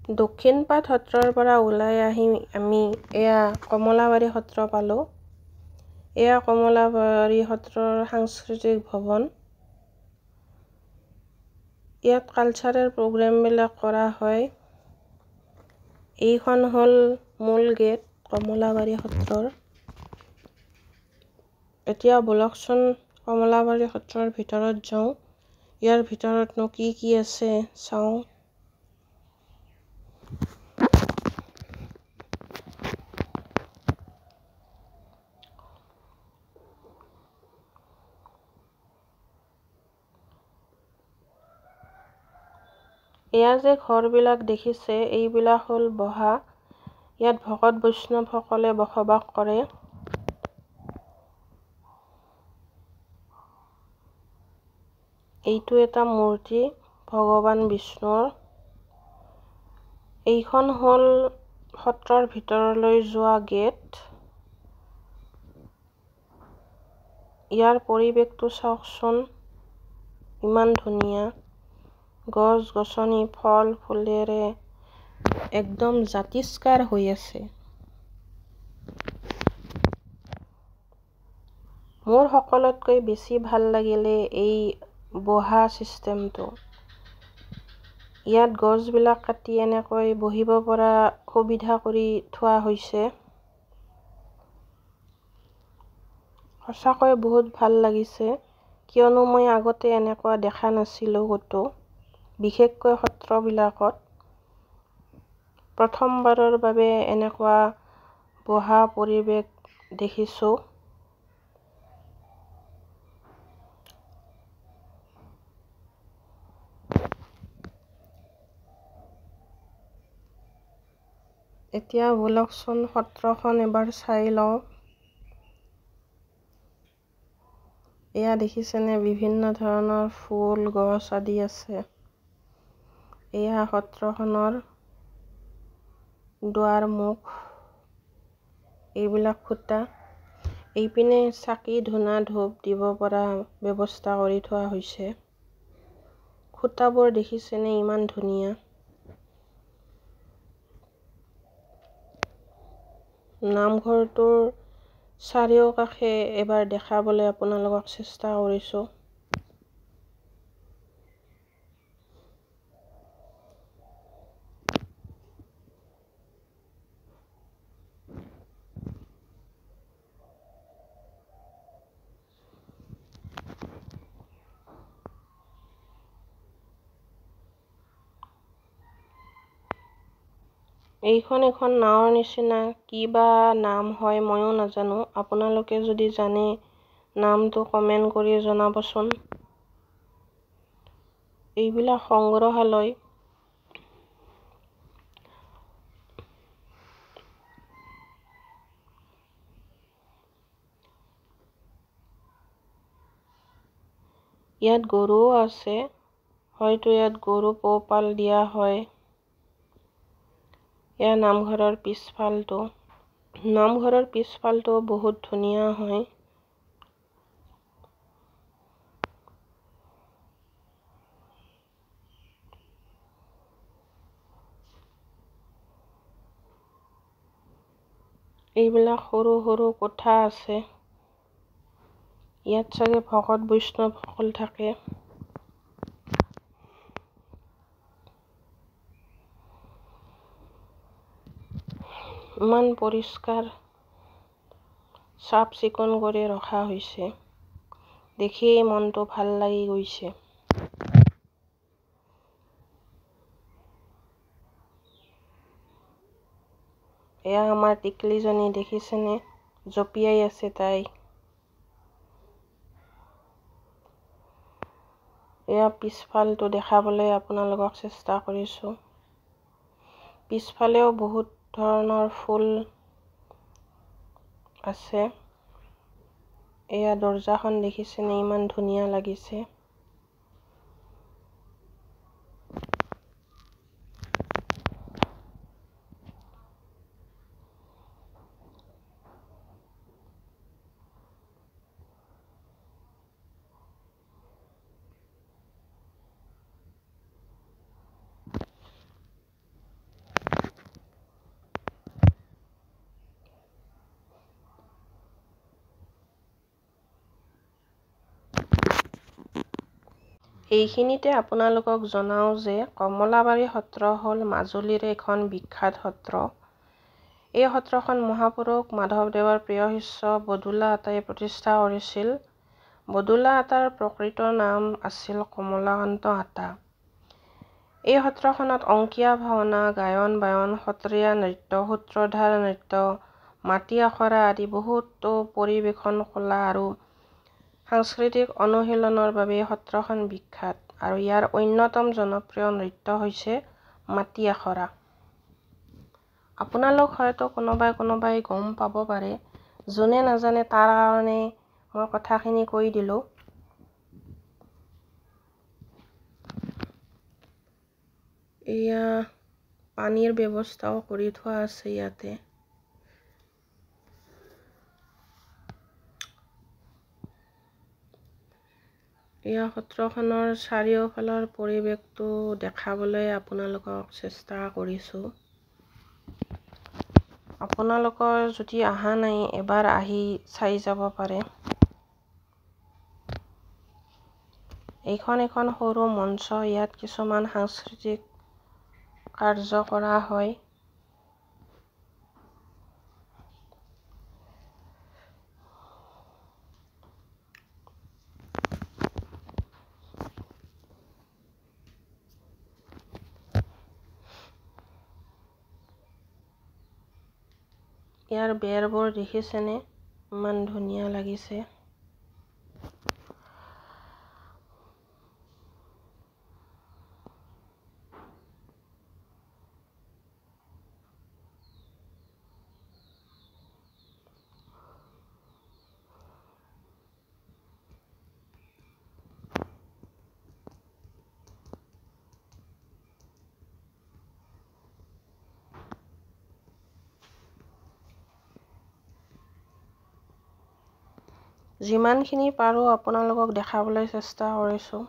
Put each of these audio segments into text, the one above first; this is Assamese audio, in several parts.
দক্ষিণ পাট সত্ৰৰ পৰা ওলাই আহি আমি এয়া কমলাবাৰী সত্ৰ পালোঁ। এয়া কমলাবাৰী সত্ৰৰ সাংস্কৃতিক ভৱন। ইয়াত কালচাৰেল প্ৰগ্ৰেমবিলাক কৰা হয়। এইখন হ'ল মূল গেট কমলাবাৰী সত্ৰৰ। এতিয়া বলকচোন কমলাবাৰী সত্ৰৰ ভিতৰত যাওঁ। ইয়াৰ ভিতৰতনো কি কি আছে চাওঁ। এয়া যে ঘৰবিলাক দেখিছে এইবিলাক হ'ল বহা। ইয়াত ভকত বৈষ্ণৱসকলে বসবাস কৰে। এইটো এটা মূৰ্তি ভগৱান বিষ্ণুৰ। এইখন হ'ল সত্ৰৰ ভিতৰলৈ যোৱা গেট। ইয়াৰ পৰিৱেশটো চাওকচোন, ইমান ধুনীয়া। গছ-গছনি, ফল-ফুলেৰে একদম জাতিষ্কাৰ হৈ আছে। মোৰ সকলোতকৈ বেছি ভাল লাগিলে এই বহা চিষ্টেমটো। ইয়াত গছবিলাক কাটি এনেকৈ বহিব পৰা সুবিধা কৰি থোৱা হৈছে। সঁচাকৈ বহুত ভাল লাগিছে, কিয়নো মই আগতে এনেকুৱা দেখা নাছিলোঁ ক'তো, বিশেষকৈ সত্ৰবিলাকত। প্ৰথমবাৰৰ বাবে এনেকুৱা বহা পৰিৱেশ দেখিছোঁ। এতিয়া বলকচোন সত্ৰখন এবাৰ চাই লওঁ। এয়া দেখিছেনে, বিভিন্ন ধৰণৰ ফুল, গছ আদি আছে। এয়া সত্ৰখনৰ দুৱাৰ-মুখ। এইবিলাক খুঁটা। এইপিনে চাকি, ধূনা, ধূপ দিব পৰা ব্যৱস্থা কৰি থোৱা হৈছে। খুঁটাবোৰ দেখিছেনে, ইমান ধুনীয়া। নামঘৰটোৰ চাৰিওকাষে এবাৰ দেখাবলৈ আপোনালোকক চেষ্টা কৰিছোঁ। এইখন এখন নাৱৰ নিচিনা, কি বা নাম হয় ময়ো নাজানো। আপোনালোকে যদি জানে নামটো কমেণ্ট কৰি জনাবচোন। এইবিলাক সংগ্ৰহালয়। ইয়াত গৰুও আছে, হয়তো ইয়াত গৰু পোহপাল দিয়া হয়। এয়া নামঘৰৰ পিছফালটো। নামঘৰৰ পিছফালটো বহুত ধুনীয়া হয়। এইবিলাক সৰু সৰু কোঠা আছে। ইয়াত চাগে ভকত বৈষ্ণৱসকল থাকে। ইমান পৰিষ্কাৰ, চাফ চিকুণ কৰি ৰখা হৈছে, দেখিয়েই মনটো ভাল লাগি গৈছে। এয়া আমাৰ টিকলিজনী দেখিছেনে, জঁপিয়াই আছে তাই। এয়া পিছফালটো দেখাবলৈ আপোনালোকক চেষ্টা কৰিছোঁ। পিছফালেও বহুত ধৰণৰ ফুল আছে। এয়া দৰ্জাখন দেখিছেনে, ইমান ধুনীয়া লাগিছে। এইখিনিতে আপোনালোকক জনাওঁ যে কমলাবাৰী সত্ৰ হ'ল মাজুলীৰ এখন বিখ্যাত সত্ৰ। এই সত্ৰখন মহাপুৰুষ মাধৱদেৱৰ প্ৰিয় শিষ্য বদুলা আতাই প্ৰতিষ্ঠা কৰিছিল। বদুলা আতাৰ প্ৰকৃত নাম আছিল কমলাকান্ত আতা। এই সত্ৰখনত অংকীয়া ভাওনা, গায়ন বায়ন, সত্ৰীয়া নৃত্য, সূত্ৰধাৰ নৃত্য, মাটি আখৰা আদি বহুতো পৰিৱেশন কলা আৰু সাংস্কৃতিক অনুশীলনৰ বাবে সত্ৰখন বিখ্যাত আৰু ইয়াৰ অন্যতম জনপ্ৰিয় নৃত্য হৈছে মাটি আখৰা। আপোনালোক হয়তো কোনোবাই গম পাব পাৰে, যোনে নাজানে তাৰ কাৰণে মই কথাখিনি কৈ দিলোঁ। এয়া পানীৰ ব্যৱস্থাও কৰি থোৱা আছে ইয়াতে। এয়া সত্ৰখনৰ চাৰিওফালৰ পৰিৱেশটো দেখাবলৈ আপোনালোকক চেষ্টা কৰিছোঁ। আপোনালোকৰ যদি অহা নাই এবাৰ আহি চাই যাব পাৰে। এইখন এখন সৰু মঞ্চ, ইয়াত কিছুমান সাংস্কৃতিক কাৰ্য কৰা হয়। ইয়াৰ বেৰবোৰ দেখিছেনে, ইমান ধুনীয়া লাগিছে। যিমানখিনি পাৰোঁ আপোনালোকক দেখাবলৈ চেষ্টা কৰিছোঁ।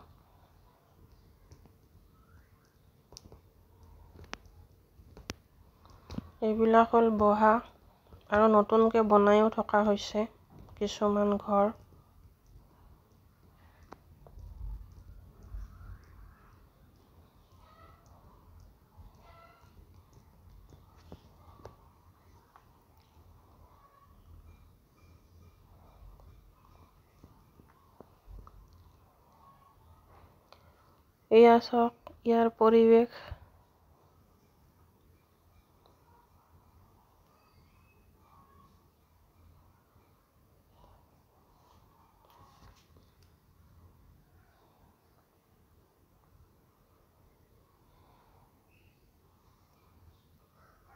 এইবিলাক হ'ল বহা আৰু নতুনকৈ বনাইও থকা হৈছে কিছুমান ঘৰ। এয়া চাওক ইয়াৰ পৰিৱেশ।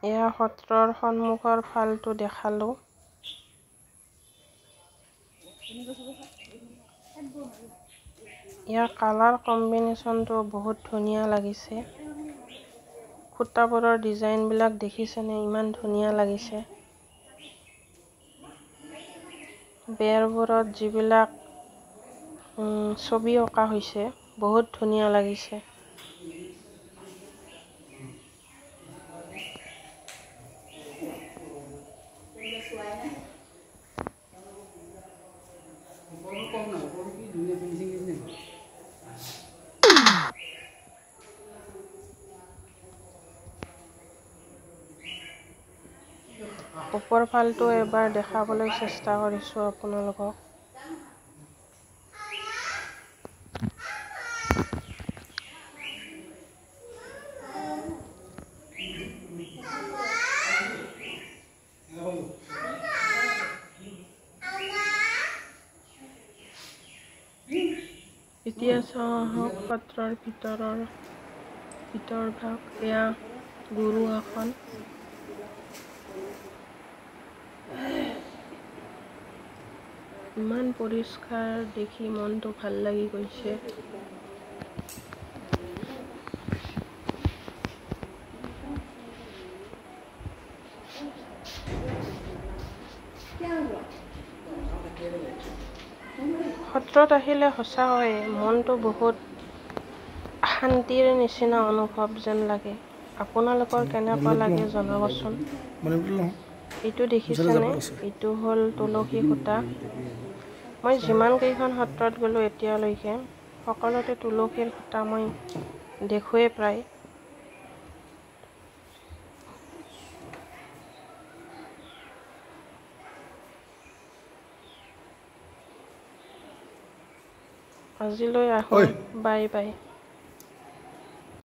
এয়া সত্ৰৰ সন্মুখৰ ফালটো দেখালোঁ। ইয়াৰ কালাৰ কম্বিনেশ্যনটো বহুত ধুনীয়া লাগিছে। খুঁটাবোৰৰ ডিজাইনবিলাক দেখিছেনে, ইমান ধুনীয়া লাগিছে। বেৰবোৰত যিবিলাক ছবি অঁকা হৈছে বহুত ধুনীয়া লাগিছে। ওপৰ ফালটো এবাৰ দেখাবলৈ চেষ্টা কৰিছোঁ আপোনালোকক। এতিয়া চাওঁ আহক সত্ৰৰ ভিতৰ ভাগ। এয়া গুৰু আসন। ইমান পৰিষ্কাৰ দেখি মনটো ভাল লাগি গৈছে। সত্ৰত আহিলে সঁচাকৈ মনটো বহুত শান্তিৰ নিচিনা অনুভৱ যেন লাগে। আপোনালোকৰ কেনেকুৱা লাগে জনাবচোন। এইটো দেখিছেনে, এইটো হ'ল তুলসী খুঁটা। মই যিমান কেইখন সত্ৰত গ'লোঁ এতিয়ালৈকে সকলোতে তুলসীৰ খুঁটা মই দেখোৱেই প্ৰায়। আজিলৈ আহোঁ, বাই বাই।